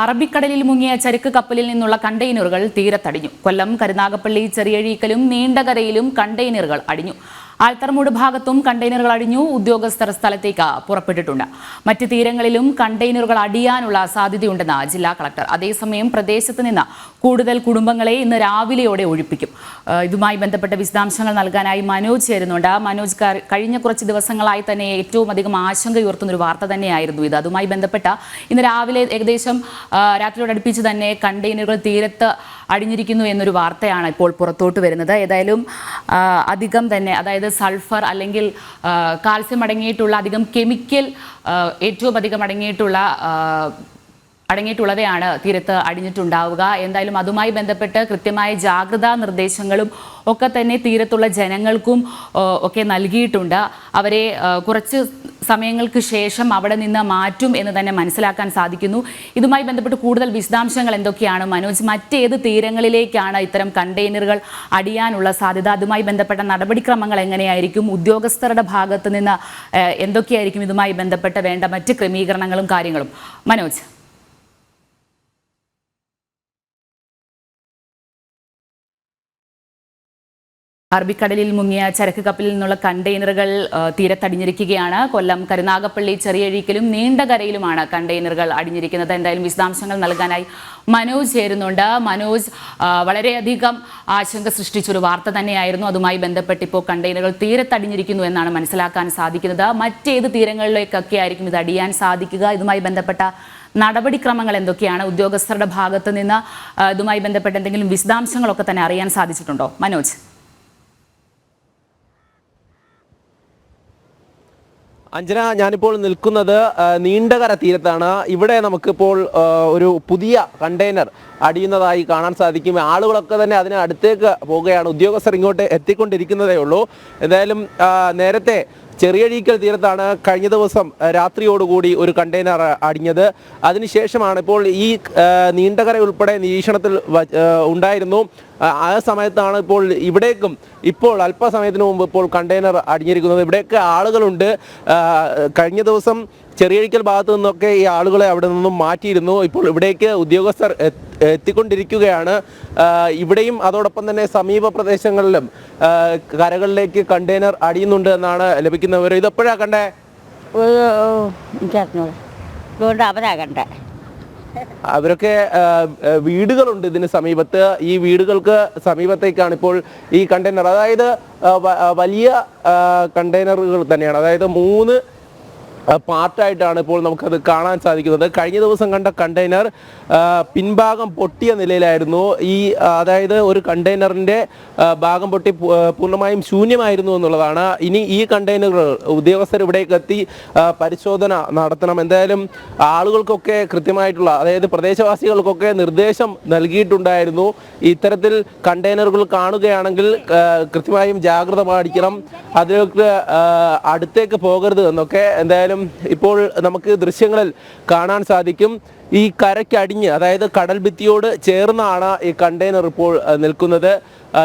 അറബിക്കടലിൽ മുങ്ങിയ ചരക്ക് കപ്പലിൽ നിന്നുള്ള കണ്ടെയ്നറുകൾ തീരത്തടിഞ്ഞു. കൊല്ലം കരുനാഗപ്പള്ളി ചെറിയഴീക്കലും നീണ്ടകരയിലും കണ്ടെയ്നറുകൾ അടിഞ്ഞു. ആൽത്തറമൂട് ഭാഗത്തും കണ്ടെയ്നറുകൾ അടിഞ്ഞു. ഉദ്യോഗസ്ഥർ സ്ഥലത്തേക്ക് പുറപ്പെട്ടിട്ടുണ്ട്. മറ്റ് തീരങ്ങളിലും കണ്ടെയ്നറുകൾ അടിയാനുള്ള സാധ്യതയുണ്ടെന്ന് ജില്ലാ കളക്ടർ. അതേസമയം പ്രദേശത്ത് നിന്ന് കൂടുതൽ കുടുംബങ്ങളെ ഇന്ന് രാവിലെയോടെ ഒഴിപ്പിക്കും. ഇതുമായി ബന്ധപ്പെട്ട വിശദാംശങ്ങൾ നൽകാനായി മനോജ് ചേരുന്നുണ്ട്. മനോജ്, കഴിഞ്ഞ കുറച്ച് ദിവസങ്ങളായി തന്നെ ഏറ്റവും അധികം ആശങ്കയുയർത്തുന്ന ഒരു വാർത്ത തന്നെയായിരുന്നു ഇത്. അതുമായി ബന്ധപ്പെട്ട ഇന്ന് രാവിലെ ഏകദേശം രാത്രിയോട് അടുപ്പിച്ച് തന്നെ കണ്ടെയ്നറുകൾ തീരത്ത് അടിഞ്ഞിരിക്കുന്നു എന്നൊരു വാർത്തയാണ് ഇപ്പോൾ പുറത്തോട്ട് വരുന്നത്. ഏതായാലും അധികം തന്നെ, അതായത് സൾഫർ അല്ലെങ്കിൽ കാൽസ്യം അടങ്ങിയിട്ടുള്ള അധികം കെമിക്കൽ ഏറ്റവും അധികം അടങ്ങിയിട്ടുള്ളവയാണ് തീരത്ത് അടിഞ്ഞിട്ടുണ്ടാവുക. എന്തായാലും അതുമായി ബന്ധപ്പെട്ട് കൃത്യമായ ജാഗ്രതാ നിർദ്ദേശങ്ങളും ഒക്കെ തന്നെ തീരത്തുള്ള ജനങ്ങൾക്കും ഒക്കെ നൽകിയിട്ടുണ്ട്. അവരെ കുറച്ച് സമയങ്ങൾക്ക് ശേഷം അവിടെ നിന്ന് മാറ്റും എന്ന് തന്നെ മനസ്സിലാക്കാൻ സാധിക്കുന്നു. ഇതുമായി ബന്ധപ്പെട്ട് കൂടുതൽ വിശദാംശങ്ങൾ എന്തൊക്കെയാണ് മനോജ്? മറ്റേത് തീരങ്ങളിലേക്കാണ് ഇത്തരം കണ്ടെയ്നറുകൾ അടിയാനുള്ള സാധ്യത? അതുമായി ബന്ധപ്പെട്ട നടപടിക്രമങ്ങൾ എങ്ങനെയായിരിക്കും? ഉദ്യോഗസ്ഥരുടെ ഭാഗത്ത് നിന്ന് എന്തൊക്കെയായിരിക്കും ഇതുമായി ബന്ധപ്പെട്ട് വേണ്ട മറ്റ് ക്രമീകരണങ്ങളും കാര്യങ്ങളും? മനോജ്. അറബിക്കടലിൽ മുങ്ങിയ ചരക്ക് കപ്പലിൽ നിന്നുള്ള കണ്ടെയ്നറുകൾ തീരത്തടിഞ്ഞിരിക്കുകയാണ്. കൊല്ലം കരുനാഗപ്പള്ളി ചെറിയഴീക്കലും നീണ്ടകരയിലുമാണ് കണ്ടെയ്നറുകൾ അടിഞ്ഞിരിക്കുന്നത്. എന്തായാലും വിശദാംശങ്ങൾ നൽകാനായി മനോജ് ചേരുന്നുണ്ട്. മനോജ്, വളരെയധികം ആശങ്ക സൃഷ്ടിച്ചൊരു വാർത്ത തന്നെയായിരുന്നു. അതുമായി ബന്ധപ്പെട്ട് ഇപ്പോൾ കണ്ടെയ്നറുകൾ തീരത്തടിഞ്ഞിരിക്കുന്നു എന്നാണ് മനസ്സിലാക്കാൻ സാധിക്കുന്നത്. മറ്റേത് തീരങ്ങളിലേക്കൊക്കെ ആയിരിക്കും ഇത് അടിയാൻ സാധിക്കുക? ഇതുമായി ബന്ധപ്പെട്ട നടപടിക്രമങ്ങൾ എന്തൊക്കെയാണ്? ഉദ്യോഗസ്ഥരുടെ ഭാഗത്ത് നിന്ന് ഇതുമായി ബന്ധപ്പെട്ട എന്തെങ്കിലും വിശദാംശങ്ങളൊക്കെ തന്നെ അറിയാൻ സാധിച്ചിട്ടുണ്ടോ മനോജ്? അഞ്ജന, ഞാനിപ്പോൾ നിൽക്കുന്നത് നീണ്ടകര തീരത്താണ്. ഇവിടെ നമുക്കിപ്പോൾ ഒരു പുതിയ കണ്ടെയ്നർ അടിയുന്നതായി കാണാൻ സാധിക്കും. ആളുകളൊക്കെ തന്നെ അതിന് അടുത്തേക്ക് പോവുകയാണ്. ഉദ്യോഗസ്ഥർ ഇങ്ങോട്ട് എത്തിക്കൊണ്ടിരിക്കുന്നതേ ഉള്ളൂ. എന്തായാലും നേരത്തെ ചെറിയഴീക്കൽ തീരത്താണ് കഴിഞ്ഞ ദിവസം രാത്രിയോടുകൂടി ഒരു കണ്ടെയ്നർ അടിഞ്ഞത്. അതിനുശേഷമാണ് ഇപ്പോൾ ഈ നീണ്ടകര ഉൾപ്പെടെ നിരീക്ഷണത്തിൽ ഉണ്ടായിരുന്നു. ആ സമയത്താണ് ഇപ്പോൾ ഇവിടേക്കും ഇപ്പോൾ അല്പസമയത്തിന് മുമ്പ് ഇപ്പോൾ കണ്ടെയ്നർ അടിഞ്ഞിരിക്കുന്നത്. ഇവിടെയൊക്കെ ആളുകളുണ്ട്. കഴിഞ്ഞ ദിവസം ചെറിയഴീക്കൽ ഭാഗത്തു നിന്നൊക്കെ ഈ ആളുകളെ അവിടെ നിന്നും മാറ്റിയിരുന്നു. ഇപ്പോൾ ഇവിടേക്ക് ഉദ്യോഗസ്ഥർ എത്തിക്കൊണ്ടിരിക്കുകയാണ്. ഇവിടെയും അതോടൊപ്പം തന്നെ സമീപ പ്രദേശങ്ങളിലും കരകളിലേക്ക് കണ്ടെയ്നർ അടിയുന്നുണ്ട് എന്നാണ് ലഭിക്കുന്ന വിവരം. ഇതെപ്പോഴാണ് കണ്ടേ? അവരാ കണ്ടേ. അവരൊക്കെ വീടുകളുണ്ട് ഇതിന് സമീപത്ത്. ഈ വീടുകൾക്ക് സമീപത്തേക്കാണ് ഇപ്പോൾ ഈ കണ്ടെയ്നർ, അതായത് വലിയ കണ്ടെയ്നറുകൾ തന്നെയാണ്. അതായത് 3 പാർട്ടായിട്ടാണ് ഇപ്പോൾ നമുക്കത് കാണാൻ സാധിക്കുന്നത്. കഴിഞ്ഞ ദിവസം കണ്ട കണ്ടെയ്നർ പിൻഭാഗം പൊട്ടിയ നിലയിലായിരുന്നു. അതായത് ഒരു കണ്ടെയ്നറിൻ്റെ ഭാഗം പൊട്ടി പൂർണ്ണമായും ശൂന്യമായിരുന്നു എന്നുള്ളതാണ്. ഇനി ഈ കണ്ടെയ്നറുകൾ ഉദ്യോഗസ്ഥർ ഇവിടേക്ക് എത്തി പരിശോധന നടത്തണം. എന്തായാലും ആളുകൾക്കൊക്കെ കൃത്യമായിട്ടുള്ള, അതായത് പ്രദേശവാസികൾക്കൊക്കെ നിർദ്ദേശം നൽകിയിട്ടുണ്ടായിരുന്നു. ഇത്തരത്തിൽ കണ്ടെയ്നറുകൾ കാണുകയാണെങ്കിൽ കൃത്യമായും ജാഗ്രത പാലിക്കണം, അതിലേക്ക് അടുത്തേക്ക് പോകരുത് എന്നൊക്കെ. എന്തായാലും ഇപ്പോൾ നമുക്ക് ദൃശ്യങ്ങളിൽ കാണാൻ സാധിക്കും. ഈ കരയ്ക്കടിഞ്ഞ്, അതായത് കടൽ ഭിത്തിയോട് ചേർന്നാണ് ഈ കണ്ടെയ്നർ ഇപ്പോൾ നിൽക്കുന്നത്.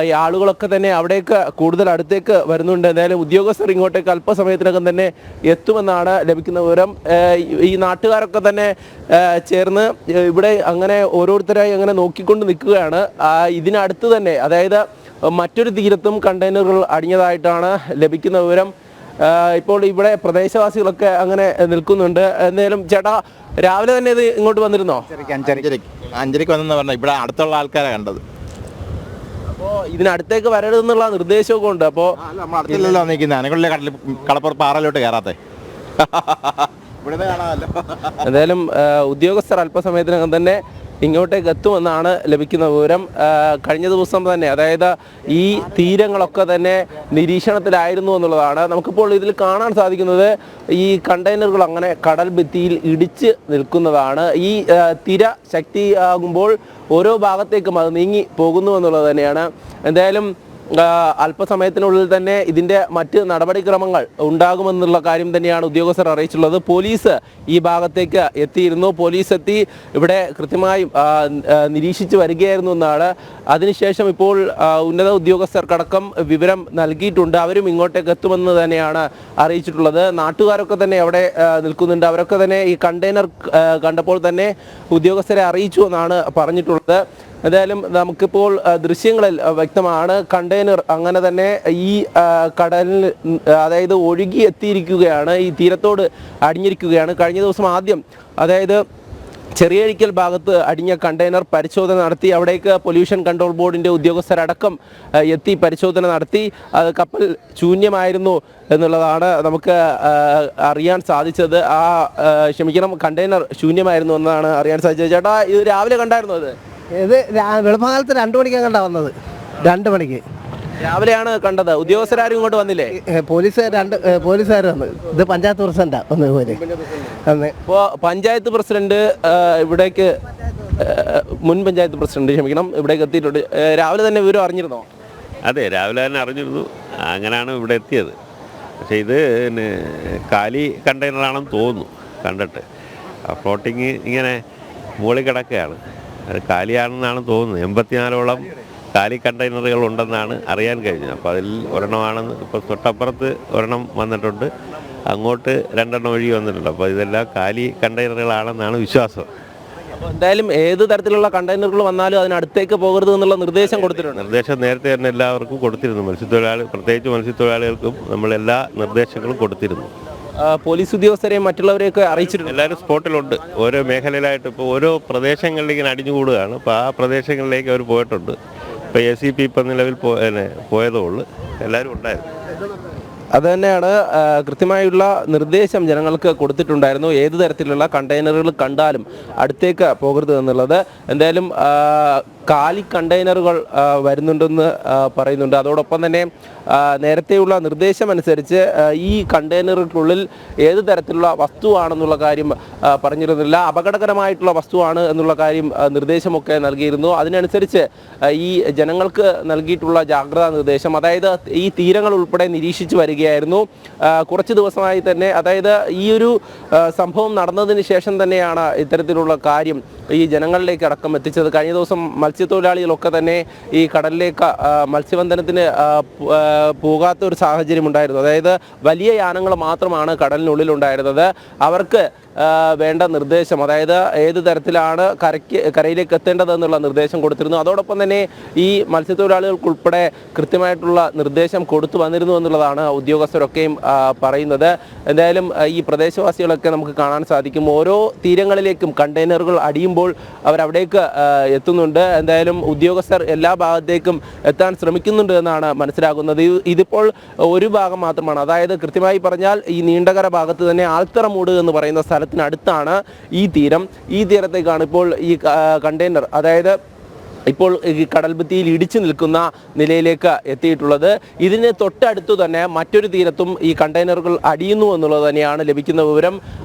ഈ ആളുകളൊക്കെ തന്നെ അവിടേക്ക് കൂടുതൽ അടുത്തേക്ക് വരുന്നുണ്ട്. എന്തായാലും ഉദ്യോഗസ്ഥർ ഇങ്ങോട്ടേക്ക് അല്പസമയത്തിനകം തന്നെ എത്തുമെന്നാണ് ലഭിക്കുന്ന വിവരം. ഈ നാട്ടുകാരൊക്കെ തന്നെ ചേർന്ന് ഇവിടെ അങ്ങനെ ഓരോരുത്തരായി അങ്ങനെ നോക്കിക്കൊണ്ട് നിൽക്കുകയാണ്. ഇതിനടുത്ത് തന്നെ, അതായത് മറ്റൊരു തീരത്തും കണ്ടെയ്നറുകൾ അടിഞ്ഞതായിട്ടാണ് ലഭിക്കുന്ന വിവരം. ഇപ്പോൾ ഇവിടെ പ്രദേശവാസികളൊക്കെ അങ്ങനെ നിൽക്കുന്നുണ്ട്. എന്തായാലും ചേട്ടാ, രാവിലെ തന്നെ ഇത് ഇങ്ങോട്ട് വന്നിരുന്നോ? 5:30 വന്നെന്ന് പറഞ്ഞാൽ ഇവിടെ അടുത്തുള്ള ആൾക്കാരാണ് കണ്ടത്. അപ്പോൾ ഇതിനടുത്തേക്ക് വരരുതെന്നുള്ള നിർദ്ദേശമൊക്കെ ഉണ്ട്. അപ്പോൾ അടുത്തില്ലല്ലോ നിൽക്കുന്നത്, അനകളുടെ കളപ്പുറം പാറയിലോട്ട് കയറാത്തെ ഇവിടെ കാണാമല്ലോ. എന്തായാലും ഉദ്യോഗസ്ഥർ അല്പസമയത്തിനകം തന്നെ ഇങ്ങോട്ടേക്ക് എത്തുമെന്നാണ് ലഭിക്കുന്ന വിവരം. കഴിഞ്ഞ ദിവസം തന്നെ, അതായത് ഈ തീരങ്ങളൊക്കെ തന്നെ നിരീക്ഷണത്തിലായിരുന്നു എന്നുള്ളതാണ്. നമുക്കിപ്പോൾ ഇതിൽ കാണാൻ സാധിക്കുന്നത് ഈ കണ്ടെയ്നറുകൾ അങ്ങനെ കടൽ ഭിത്തിയിൽ ഇടിച്ച് നിൽക്കുന്നതാണ്. ഈ തിര ശക്തിയാകുമ്പോൾ ഓരോ ഭാഗത്തേക്കും അത് നീങ്ങി പോകുന്നു എന്നുള്ളത് തന്നെയാണ്. എന്തായാലും അല്പസമയത്തിനുള്ളിൽ തന്നെ ഇതിൻ്റെ മറ്റ് നടപടിക്രമങ്ങൾ ഉണ്ടാകുമെന്നുള്ള കാര്യം തന്നെയാണ് ഉദ്യോഗസ്ഥർ അറിയിച്ചുള്ളത്. പോലീസ് ഈ ഭാഗത്തേക്ക് എത്തിയിരുന്നു. പോലീസ് എത്തി ഇവിടെ കൃത്യമായും നിരീക്ഷിച്ച് വരികയായിരുന്നു എന്നാണ്. അതിനുശേഷം ഇപ്പോൾ ഉന്നത ഉദ്യോഗസ്ഥർക്കടക്കം വിവരം നൽകിയിട്ടുണ്ട്. അവരും ഇങ്ങോട്ടേക്ക് എത്തുമെന്ന് തന്നെയാണ് അറിയിച്ചിട്ടുള്ളത്. നാട്ടുകാരൊക്കെ തന്നെ അവിടെ നിൽക്കുന്നുണ്ട്. അവരൊക്കെ തന്നെ ഈ കണ്ടെയ്നർ കണ്ടപ്പോൾ തന്നെ ഉദ്യോഗസ്ഥരെ അറിയിച്ചു എന്നാണ് പറഞ്ഞിട്ടുള്ളത്. എന്തായാലും നമുക്കിപ്പോൾ ദൃശ്യങ്ങളിൽ വ്യക്തമാണ് കണ്ടെയ്നർ അങ്ങനെ തന്നെ ഈ കടലിൽ അതായത് ഒഴുകി എത്തിയിരിക്കുകയാണ്, ഈ തീരത്തോട് അടിഞ്ഞിരിക്കുകയാണ്. കഴിഞ്ഞ ദിവസം ആദ്യം അതായത് ചെറിയഴിക്കൽ ഭാഗത്ത് അടിഞ്ഞ കണ്ടെയ്നർ പരിശോധന നടത്തി. അവിടേക്ക് പൊല്യൂഷൻ കൺട്രോൾ ബോർഡിൻ്റെ ഉദ്യോഗസ്ഥരടക്കം എത്തി പരിശോധന നടത്തി. കപ്പൽ ശൂന്യമായിരുന്നു എന്നുള്ളതാണ് നമുക്ക് അറിയാൻ സാധിച്ചത്. കണ്ടെയ്നർ ശൂന്യമായിരുന്നു എന്നാണ് അറിയാൻ സാധിച്ചത്. ചേട്ടാ, ഇത് രാവിലെ കണ്ടായിരുന്നു? അത് ഇത് വെളുപ്പകാലത്ത് 2 മണിക്കാണ് കണ്ടാ വന്നത്. 2 മണിക്ക് രാവിലെയാണ് കണ്ടത്. ഉദ്യോഗസ്ഥരാരും ഇങ്ങോട്ട് വന്നില്ലേ? പോലീസുകാർ വന്ന്. ഇത് പഞ്ചായത്ത് പ്രസിഡന്റാ വന്നത് പോലെ അന്ന്. ഇപ്പോൾ പഞ്ചായത്ത് പ്രസിഡന്റ് ഇവിടേക്ക് മുൻ പഞ്ചായത്ത് പ്രസിഡന്റ് ഇവിടേക്ക് എത്തിയിട്ടുണ്ട്. രാവിലെ തന്നെ വിവരം അറിഞ്ഞിരുന്നോ? അതെ, രാവിലെ തന്നെ അറിഞ്ഞിരുന്നു. അങ്ങനെയാണ് ഇവിടെ എത്തിയത്. പക്ഷേ ഇത് കാലി കണ്ടെയ്നറാണെന്ന് തോന്നുന്നു കണ്ടിട്ട്. ഫ്ലോട്ടിങ് ഇങ്ങനെ മുകളിൽ കിടക്കുകയാണ്. അത് കാലിയാണെന്നാണ് തോന്നുന്നത്. 84ഓളം കാലി കണ്ടെയ്നറുകൾ ഉണ്ടെന്നാണ് അറിയാൻ കഴിഞ്ഞത്. അപ്പോൾ അതിൽ ഒരെണ്ണമാണെന്ന് ഇപ്പോൾ തൊട്ടപ്പുറത്ത് ഒരെണ്ണം വന്നിട്ടുണ്ട്, അങ്ങോട്ട് 2 ഒഴുകി വന്നിട്ടുണ്ട്. അപ്പോൾ ഇതെല്ലാം കാലി കണ്ടെയ്നറുകളാണെന്നാണ് വിശ്വാസം. അപ്പോൾ എന്തായാലും ഏത് തരത്തിലുള്ള കണ്ടെയ്നറുകൾ വന്നാലും അതിനടുത്തേക്ക് പോകരുത് എന്നുള്ള നിർദ്ദേശം കൊടുത്തിട്ടുണ്ട്. നിർദ്ദേശം നേരത്തെ തന്നെ എല്ലാവർക്കും കൊടുത്തിരുന്നു. പ്രത്യേകിച്ച് മത്സ്യത്തൊഴിലാളികൾക്കും നമ്മളെല്ലാ നിർദ്ദേശങ്ങളും കൊടുത്തിരുന്നു. പോലീസ് ഉദ്യോഗസ്ഥരെയും മറ്റുള്ളവരെയൊക്കെ അറിയിച്ചിട്ടുണ്ട്. എല്ലാവരും സ്പോട്ടിലുണ്ട്. ഓരോ മേഖലയിലായിട്ട് ഇപ്പോൾ ഓരോ പ്രദേശങ്ങളിലേക്ക് ഇങ്ങനെ അടിഞ്ഞുകൂടുകയാണ്. അപ്പോൾ ആ പ്രദേശങ്ങളിലേക്ക് അവർ പോയിട്ടുണ്ട്. ഇപ്പോൾ ACP ഇപ്പം നിലവിൽ പോയതേ ഉള്ളൂ. എല്ലാവരും ഉണ്ടായിരുന്നു. അതുതന്നെയാണ് കൃത്യമായുള്ള നിർദ്ദേശം ജനങ്ങൾക്ക് കൊടുത്തിട്ടുണ്ടായിരുന്നു. ഏത് തരത്തിലുള്ള കണ്ടെയ്നറുകൾ കണ്ടാലും അടുത്തേക്ക് പോകരുത് എന്നുള്ളത്. എന്തായാലും കാലി കണ്ടെയ്നറുകൾ വരുന്നുണ്ടെന്ന് പറയുന്നുണ്ട്. അതോടൊപ്പം തന്നെ നേരത്തെയുള്ള നിർദ്ദേശമനുസരിച്ച് ഈ കണ്ടെയ്നറുകൾക്കുള്ളിൽ ഏത് തരത്തിലുള്ള വസ്തുവാണെന്നുള്ള കാര്യം പറഞ്ഞിരുന്നില്ല. അപകടകരമായിട്ടുള്ള വസ്തുവാണ് എന്നുള്ള കാര്യം നിർദ്ദേശമൊക്കെ നൽകിയിരുന്നു. അതിനനുസരിച്ച് ഈ ജനങ്ങൾക്ക് നൽകിയിട്ടുള്ള ജാഗ്രതാ നിർദ്ദേശം, അതായത് ഈ തീരങ്ങൾ ഉൾപ്പെടെ നിരീക്ഷിച്ച് വരികയായിരുന്നു. കുറച്ച് ദിവസമായി തന്നെ, അതായത് ഈ ഒരു സംഭവം നടന്നതിന് ശേഷം തന്നെയാണ് ഇത്തരത്തിലുള്ള കാര്യം ഈ ജനങ്ങളിലേക്ക് അടക്കം എത്തിച്ചത്. കഴിഞ്ഞ ദിവസം മത്സ്യത്തൊഴിലാളികളൊക്കെ തന്നെ ഈ കടലിലേക്ക് മത്സ്യബന്ധനത്തിന് പോകാത്ത ഒരു സാഹചര്യം ഉണ്ടായിരുന്നു. അതായത് വലിയ യാനങ്ങൾ മാത്രമാണ് കടലിനുള്ളിൽ ഉണ്ടായിരുന്നത്. അവർക്ക് വേണ്ട നിർദ്ദേശം, അതായത് ഏത് തരത്തിലാണ് കരയിലേക്ക് എത്തേണ്ടതെന്നുള്ള നിർദ്ദേശം കൊടുത്തിരുന്നു. അതോടൊപ്പം തന്നെ ഈ മത്സ്യത്തൊഴിലാളികൾക്കുൾപ്പെടെ കൃത്യമായിട്ടുള്ള നിർദ്ദേശം കൊടുത്തു വന്നിരുന്നു എന്നുള്ളതാണ് ഉദ്യോഗസ്ഥരൊക്കെയും പറയുന്നത്. എന്തായാലും ഈ പ്രദേശവാസികളൊക്കെ നമുക്ക് കാണാൻ സാധിക്കും. ഓരോ തീരങ്ങളിലേക്കും കണ്ടെയ്നറുകൾ അടിയുമ്പോൾ അവരവിടേക്ക് എത്തുന്നുണ്ട്. എന്തായാലും ഉദ്യോഗസ്ഥർ എല്ലാ ഭാഗത്തേക്കും എത്താൻ ശ്രമിക്കുന്നുണ്ട് എന്നാണ് മനസ്സിലാകുന്നത്. ഇതിപ്പോൾ ഒരു ഭാഗം മാത്രമാണ്. അതായത് കൃത്യമായി പറഞ്ഞാൽ ഈ നീണ്ടകര ഭാഗത്ത് തന്നെ ആൽത്തറമൂട് എന്ന് പറയുന്ന സ്ഥലത്തിനടുത്താണ് ഈ തീരം. ഈ തീരത്തേക്കാണ് ഇപ്പോൾ ഈ കണ്ടെയ്നർ, അതായത് ഇപ്പോൾ ഈ കടൽഭിത്തിയിൽ ഇടിച്ചു നിൽക്കുന്ന നിലയിലേക്ക് എത്തിയിട്ടുള്ളത്. ഇതിന് തൊട്ടടുത്തു തന്നെ മറ്റൊരു തീരത്തും ഈ കണ്ടെയ്നറുകൾ അടിയുന്നു എന്നുള്ളത് തന്നെയാണ് ലഭിക്കുന്ന വിവരം.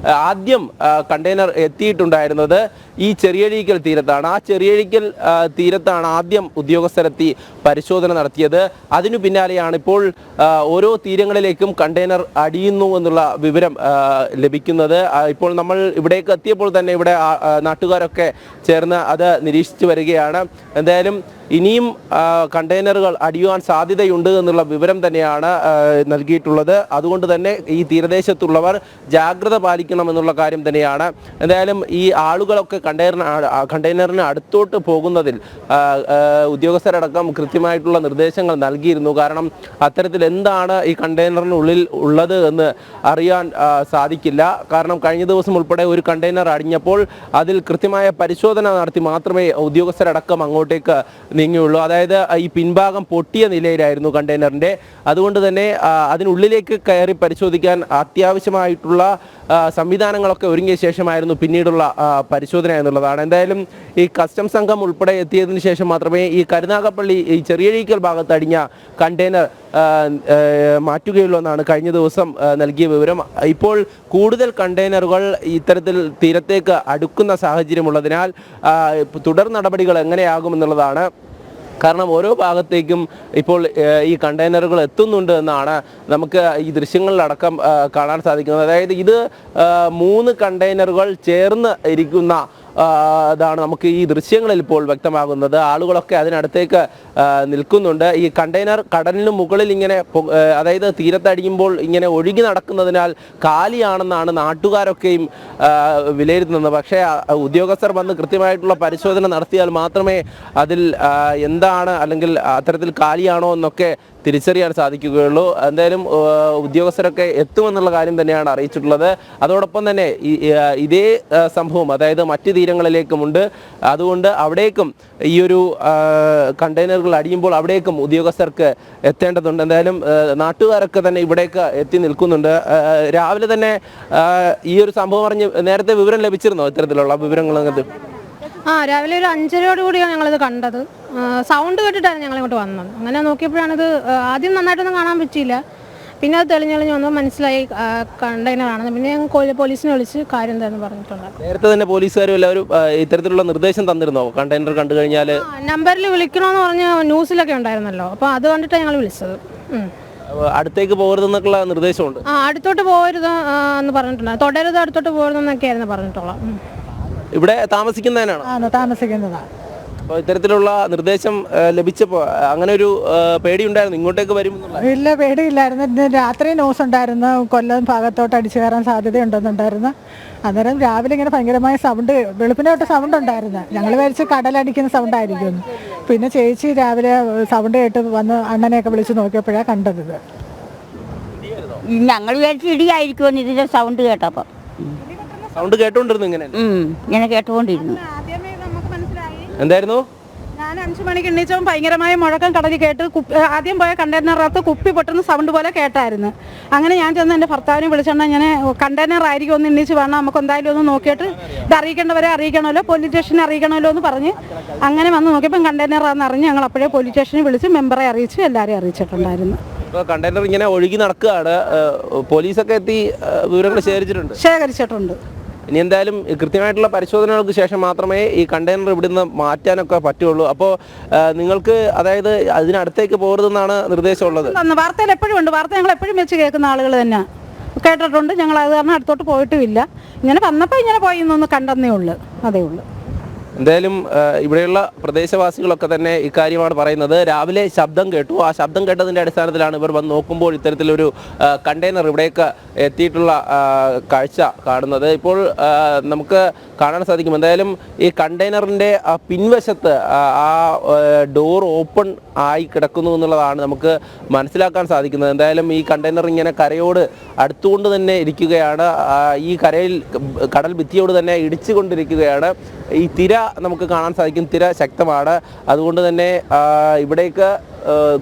ആദ്യം കണ്ടെയ്നർ എത്തിയിട്ടുണ്ടായിരുന്നത് ഈ ചെറിയഴീക്കൽ തീരത്താണ്. ആ ചെറിയഴീക്കൽ തീരത്താണ് ആദ്യം ഉദ്യോഗസ്ഥരെത്തി പരിശോധന നടത്തിയത്. അതിനു പിന്നാലെയാണ് ഇപ്പോൾ ഓരോ തീരങ്ങളിലേക്കും കണ്ടെയ്നർ അടിയുന്നു എന്നുള്ള വിവരം ലഭിക്കുന്നത്. ഇപ്പോൾ നമ്മൾ ഇവിടേക്ക് എത്തിയപ്പോൾ തന്നെ ഇവിടെ നാട്ടുകാരൊക്കെ ചേർന്ന് അത് നിരീക്ഷിച്ചു വരികയാണ്. എന്തായാലും ഇനിയും കണ്ടെയ്നറുകൾ അടിയുവാൻ സാധ്യതയുണ്ട് എന്നുള്ള വിവരം തന്നെയാണ് നൽകിയിട്ടുള്ളത്. അതുകൊണ്ട് തന്നെ ഈ തീരദേശത്തുള്ളവർ ജാഗ്രത പാലിക്കണം എന്നുള്ള കാര്യം തന്നെയാണ്. എന്തായാലും ഈ ആളുകളൊക്കെ കണ്ടെയ്നറിന് അടുത്തോട്ട് പോകുന്നതിൽ ഉദ്യോഗസ്ഥരടക്കം കൃത്യമായിട്ടുള്ള നിർദ്ദേശങ്ങൾ നൽകിയിരുന്നു. കാരണം അത്തരത്തിൽ എന്താണ് ഈ കണ്ടെയ്നറിനുള്ളിൽ ഉള്ളത് എന്ന് അറിയാൻ സാധിക്കില്ല. കാരണം കഴിഞ്ഞ ദിവസം ഉൾപ്പെടെ ഒരു കണ്ടെയ്നർ അടിഞ്ഞപ്പോൾ അതിൽ കൃത്യമായ പരിശോധന നടത്തി മാത്രമേ ഉദ്യോഗസ്ഥരടക്കം അങ്ങോട്ടേക്ക് നീങ്ങിയുള്ളൂ. അതായത് ഈ പിൻഭാഗം പൊട്ടിയ നിലയിലായിരുന്നു കണ്ടെയ്നറിൻ്റെ. അതുകൊണ്ട് തന്നെ അതിനുള്ളിലേക്ക് കയറി പരിശോധിക്കാൻ അത്യാവശ്യമായിട്ടുള്ള സംവിധാനങ്ങളൊക്കെ ഒരുങ്ങിയ ശേഷമായിരുന്നു പിന്നീടുള്ള പരിശോധന എന്നുള്ളതാണ്. എന്തായാലും ഈ കസ്റ്റംസ് സംഘം ഉൾപ്പെടെ എത്തിയതിനു ശേഷം മാത്രമേ ഈ കരുനാഗപ്പള്ളി ഈ ചെറിയഴീക്കൽ ഭാഗത്ത് അടിഞ്ഞ കണ്ടെയ്നർ മാറ്റുകയുള്ളൂ എന്നാണ് കഴിഞ്ഞ ദിവസം നൽകിയ വിവരം. ഇപ്പോൾ കൂടുതൽ കണ്ടെയ്നറുകൾ ഇത്തരത്തിൽ തീരത്തേക്ക് അടുക്കുന്ന സാഹചര്യമുള്ളതിനാൽ തുടർ നടപടികൾ എങ്ങനെയാകുമെന്നുള്ളതാണ് കാരണം ഓരോ ഭാഗത്തേക്കും ഇപ്പോൾ ഈ കണ്ടെയ്നറുകൾ എത്തുന്നുണ്ട് എന്നാണ് നമുക്ക് ഈ ദൃശ്യങ്ങളിലടക്കം കാണാൻ സാധിക്കുന്നത്. അതായത് ഇത് 3 കണ്ടെയ്നറുകൾ ചേർന്ന് ഇരിക്കുന്ന ാണ് നമുക്ക് ഈ ദൃശ്യങ്ങളിൽ ഇപ്പോൾ വ്യക്തമാകുന്നത്. ആളുകളൊക്കെ അതിനടുത്തേക്ക് നിൽക്കുന്നുണ്ട്. ഈ കണ്ടെയ്നർ കടലിന് മുകളിൽ ഇങ്ങനെ അതായത് തീരത്തടിയുമ്പോൾ ഇങ്ങനെ ഒഴുകി നടക്കുന്നതിനാൽ കാലിയാണെന്നാണ് നാട്ടുകാരൊക്കെയും വിലയിരുത്തുന്നത്. പക്ഷേ ഉദ്യോഗസ്ഥർ വന്ന് കൃത്യമായിട്ടുള്ള പരിശോധന നടത്തിയാൽ മാത്രമേ അതിൽ എന്താണ് അല്ലെങ്കിൽ അത്തരത്തിൽ കാലിയാണോ എന്നൊക്കെ തിരിച്ചറിയാൻ സാധിക്കുകയുള്ളൂ. എന്തായാലും ഉദ്യോഗസ്ഥരൊക്കെ എത്തുമെന്നുള്ള കാര്യം തന്നെയാണ് അറിയിച്ചിട്ടുള്ളത്. അതോടൊപ്പം തന്നെ ഇതേ സംഭവം അതായത് മറ്റ് തീരങ്ങളിലേക്കുമുണ്ട്. അതുകൊണ്ട് അവിടേക്കും ഈ ഒരു കണ്ടെയ്നറുകൾ അടിയുമ്പോൾ അവിടേക്കും ഉദ്യോഗസ്ഥർക്ക് എത്തേണ്ടതുണ്ട്. എന്തായാലും നാട്ടുകാരൊക്കെ തന്നെ ഇവിടേക്ക് എത്തി നിൽക്കുന്നുണ്ട്. രാവിലെ തന്നെ ഈ ഒരു സംഭവം അറിഞ്ഞ് നേരത്തെ വിവരം ലഭിച്ചിരുന്നോ? ഇത്തരത്തിലുള്ള വിവരങ്ങൾ രാവിലെ ഒരു 5:30 ഞങ്ങളിത് കണ്ടത്. സൗണ്ട് കേട്ടിട്ടാണ് ഞങ്ങൾ ഇങ്ങോട്ട് വന്നത്. അങ്ങനെ നോക്കിയപ്പോഴാണിത് ആദ്യം നന്നായിട്ടൊന്നും കാണാൻ പറ്റിയില്ല. പിന്നെ അത് തെളിഞ്ഞ് വന്നപ്പോൾ മനസ്സിലായി കണ്ടെയ്നറാണെന്ന്. പിന്നെ ഞങ്ങൾ പോലീസിനെ വിളിച്ച് കാര്യം എന്താണെന്ന് പറഞ്ഞിട്ടുണ്ട്. നേരത്തെ തന്നെ പോലീസുകാരും എല്ലാവരും ഇത്തരത്തിലുള്ള നിർദ്ദേശം തന്നിരുന്നോ? കണ്ടെയ്നർ കണ്ടു കഴിഞ്ഞാൽ നമ്പറിൽ വിളിക്കണമെന്ന് പറഞ്ഞ് ന്യൂസിലൊക്കെ ഉണ്ടായിരുന്നല്ലോ. അപ്പോൾ അത് കണ്ടിട്ടാണ് ഞങ്ങൾ വിളിച്ചത്. അടുത്തേക്ക് പോകരുതെന്നൊക്കെയുള്ള നിർദ്ദേശമുണ്ട്. അടുത്തോട്ട് പോകരുത് എന്ന് പറഞ്ഞിട്ടുണ്ട്. തുടരുത്, അടുത്തോട്ട് പോകരുതെന്നൊക്കെയായിരുന്നു പറഞ്ഞിട്ടുള്ളത്. ഇവിടെ താമസിക്കുന്നതിനാണ് താമസിക്കുന്നതാണ്. അപ്പോൾ ഇത്തരത്തിലുള്ള നിർദ്ദേശം ലഭിച്ചപ്പോൾ അങ്ങനെ ഒരു പേടിയുണ്ടായിരുന്നു ഇങ്ങോട്ടേക്ക് വരും? ഇല്ല, പേടിയില്ലായിരുന്നു. ഇന്ന് രാത്രി ന്യൂസ് ഉണ്ടായിരുന്നു കൊല്ലം ഭാഗത്തോട്ട് അടിച്ചു കയറാൻ സാധ്യതയുണ്ടെന്നുണ്ടായിരുന്നു. അന്നേരം രാവിലെ ഇങ്ങനെ ഭയങ്കരമായ സൗണ്ട്, വെളുപ്പിനോട്ട് സൗണ്ട് ഉണ്ടായിരുന്നു. ഞങ്ങൾ വിചാരിച്ച് കടലടിക്കുന്ന സൗണ്ട് ആയിരിക്കും. പിന്നെ ചേച്ചി രാവിലെ സൗണ്ട് കേട്ട് വന്ന് അണ്ണനെയൊക്കെ വിളിച്ച് നോക്കിയപ്പോഴാണ് കണ്ടത്. ഇത് ഞങ്ങൾ വിചാരിച്ച് ഇടിയായിരിക്കുമെന്ന് ഇതിൻ്റെ സൗണ്ട് കേട്ടപ്പോൾ. സൗണ്ട് കേട്ടോണ്ടിരുന്നു ഇങ്ങനെ കേട്ടുകൊണ്ടിരുന്നു. എന്തായിരുന്നു? ഞാൻ 5 മണിക്ക് എണ്ണീച്ചപ്പോൾ ഭയങ്കരമായ മുഴക്കം കടലിൽ കേട്ട് ആദ്യം പോയ കണ്ടെയ്നറിനകത്ത് കുപ്പി പൊട്ടുന്ന സൗണ്ട് പോലെ കേട്ടായിരുന്നു. അങ്ങനെ ഞാൻ ചെന്ന് എൻ്റെ ഭർത്താവിനെ വിളിച്ചോണ്ട് ഇങ്ങനെ കണ്ടെയ്നർ ആയിരിക്കും ഒന്ന് എണ്ണീച്ച് വേണം, നമുക്ക് എന്തായാലും ഒന്ന് നോക്കിയിട്ട് ഇത് അറിയിക്കേണ്ടവരെ അറിയിക്കണമല്ലോ, പോലീസ് സ്റ്റേഷനെ അറിയിക്കണമല്ലോ എന്ന് പറഞ്ഞ് അങ്ങനെ വന്ന് നോക്കിയപ്പോൾ കണ്ടെയ്നറാണെന്ന് അറിഞ്ഞ് ഞങ്ങൾ അപ്പോഴേ പോലീസ് സ്റ്റേഷനിൽ വിളിച്ച് മെമ്പറെ അറിയിച്ച് എല്ലാവരെയും അറിയിച്ചിട്ടുണ്ടായിരുന്നു. കണ്ടെയ്നർ ഇങ്ങനെ ഒഴുകി നടക്കുകയാണ്. പോലീസൊക്കെ എത്തി വിവരങ്ങൾ ശേഖരിച്ചിട്ടുണ്ട്. ഇനി എന്തായാലും കൃത്യമായിട്ടുള്ള പരിശോധനകൾക്ക് ശേഷം മാത്രമേ ഈ കണ്ടെയ്നർ ഇവിടുന്ന് മാറ്റാനൊക്കെ പറ്റുള്ളൂ. അപ്പോൾ നിങ്ങൾക്ക് അതായത് അതിനടുത്തേക്ക് പോകരുതെന്നാണ് നിർദ്ദേശമുള്ളത്. വാർത്തയിൽ എപ്പോഴും ഉണ്ട്. വാർത്ത ഞങ്ങൾ എപ്പോഴും വെച്ച് കേൾക്കുന്ന ആളുകൾ തന്നെ കേട്ടിട്ടുണ്ട്. ഞങ്ങൾ അത് കാരണം അടുത്തോട്ട് പോയിട്ടുമില്ല. ഇങ്ങനെ വന്നപ്പോൾ ഇങ്ങനെ പോയി എന്നൊന്ന് കണ്ടെന്നേ ഉള്ളൂ, അതേ ഉള്ളൂ. എന്തായാലും ഇവിടെയുള്ള പ്രദേശവാസികളൊക്കെ തന്നെ ഇക്കാര്യമാണ് പറയുന്നത്. രാവിലെ ശബ്ദം കേട്ടു. ആ ശബ്ദം കേട്ടതിൻ്റെ അടിസ്ഥാനത്തിലാണ് ഇവർ വന്ന് നോക്കുമ്പോൾ ഇത്തരത്തിലൊരു കണ്ടെയ്നർ ഇവിടേക്ക് എത്തിയിട്ടുള്ള കാഴ്ച കാണുന്നത്. ഇപ്പോൾ നമുക്ക് കാണാൻ സാധിക്കും. എന്തായാലും ഈ കണ്ടെയ്നറിൻ്റെ പിൻവശത്ത് ആ ഡോർ ഓപ്പൺ ആയി കിടക്കുന്നു എന്നുള്ളതാണ് നമുക്ക് മനസ്സിലാക്കാൻ സാധിക്കുന്നത്. എന്തായാലും ഈ കണ്ടെയ്നർ ഇങ്ങനെ കരയോട് അടുത്തുകൊണ്ട് തന്നെ ഇരിക്കുകയാണ്. ഈ കടൽ ഭിത്തിയോട് തന്നെ ഇടിച്ചുകൊണ്ടിരിക്കുകയാണ്. ഈ തിര നമുക്ക് കാണാൻ സാധിക്കും. തിര ശക്തമാണ്. അതുകൊണ്ട് തന്നെ ഇവിടേക്ക്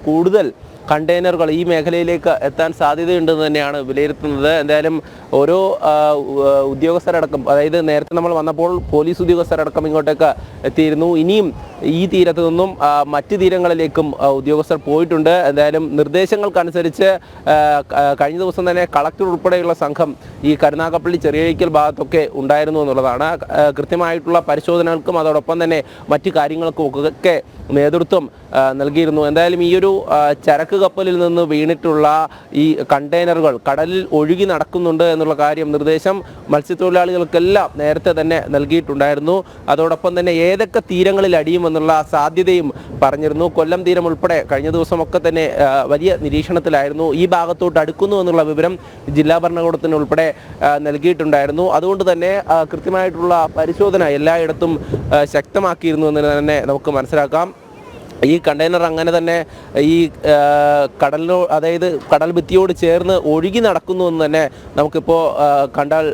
കൂടുതൽ കണ്ടെയ്നറുകൾ ഈ മേഖലയിലേക്ക് എത്താൻ സാധ്യതയുണ്ടെന്ന് തന്നെയാണ് വിലയിരുത്തുന്നത്. എന്തായാലും ഓരോ ഉദ്യോഗസ്ഥരടക്കം, അതായത് നേരത്തെ നമ്മൾ വന്നപ്പോൾ പോലീസ് ഉദ്യോഗസ്ഥരടക്കം ഇങ്ങോട്ടേക്ക് എത്തിയിരുന്നു. ഇനിയും ഈ തീരത്തു നിന്നും മറ്റ് തീരങ്ങളിലേക്കും ഉദ്യോഗസ്ഥർ പോയിട്ടുണ്ട്. എന്തായാലും നിർദ്ദേശങ്ങൾക്കനുസരിച്ച് കഴിഞ്ഞ ദിവസം തന്നെ കളക്ടർ ഉൾപ്പെടെയുള്ള സംഘം ഈ കരുനാഗപ്പള്ളി ചെറിയഴിക്കൽ ഭാഗത്തൊക്കെ ഉണ്ടായിരുന്നു എന്നുള്ളതാണ്. കൃത്യമായിട്ടുള്ള പരിശോധനകൾക്കും അതോടൊപ്പം തന്നെ മറ്റു കാര്യങ്ങൾക്കും ഒക്കെ നേതൃത്വം നൽകിയിരുന്നു. എന്തായാലും ഈ ഒരു ചരക്ക് കപ്പലിൽ നിന്ന് വീണിട്ടുള്ള ഈ കണ്ടെയ്നറുകൾ കടലിൽ ഒഴുകി നടക്കുന്നുണ്ട് എന്നുള്ള കാര്യം നിർദ്ദേശം മത്സ്യത്തൊഴിലാളികൾക്കെല്ലാം നേരത്തെ തന്നെ നൽകിയിട്ടുണ്ടായിരുന്നു. അതോടൊപ്പം തന്നെ ഏതൊക്കെ തീരങ്ങളിൽ അടിയുമെന്നുള്ള സാധ്യതയും പറഞ്ഞിരുന്നു. കൊല്ലം തീരം ഉൾപ്പെടെ കഴിഞ്ഞ ദിവസമൊക്കെ തന്നെ വലിയ നിരീക്ഷണത്തിലായിരുന്നു. ഈ ഭാഗത്തോട്ട് അടുക്കുന്നു എന്നുള്ള വിവരം ജില്ലാ ഭരണകൂടത്തിന് ഉൾപ്പെടെ നൽകിയിട്ടുണ്ടായിരുന്നു. അതുകൊണ്ട് തന്നെ കൃത്യമായിട്ടുള്ള പരിശോധന എല്ലായിടത്തും ശക്തമാക്കിയിരുന്നു എന്ന് തന്നെ നമുക്ക് മനസ്സിലാക്കാം. ഈ കണ്ടെയ്നർ അങ്ങനെ തന്നെ ഈ അതായത് കടൽ ഭിത്തിയോട് ചേർന്ന് ഒഴുകി നടക്കുന്നു എന്ന് തന്നെ നമുക്കിപ്പോൾ കണ്ടാൽ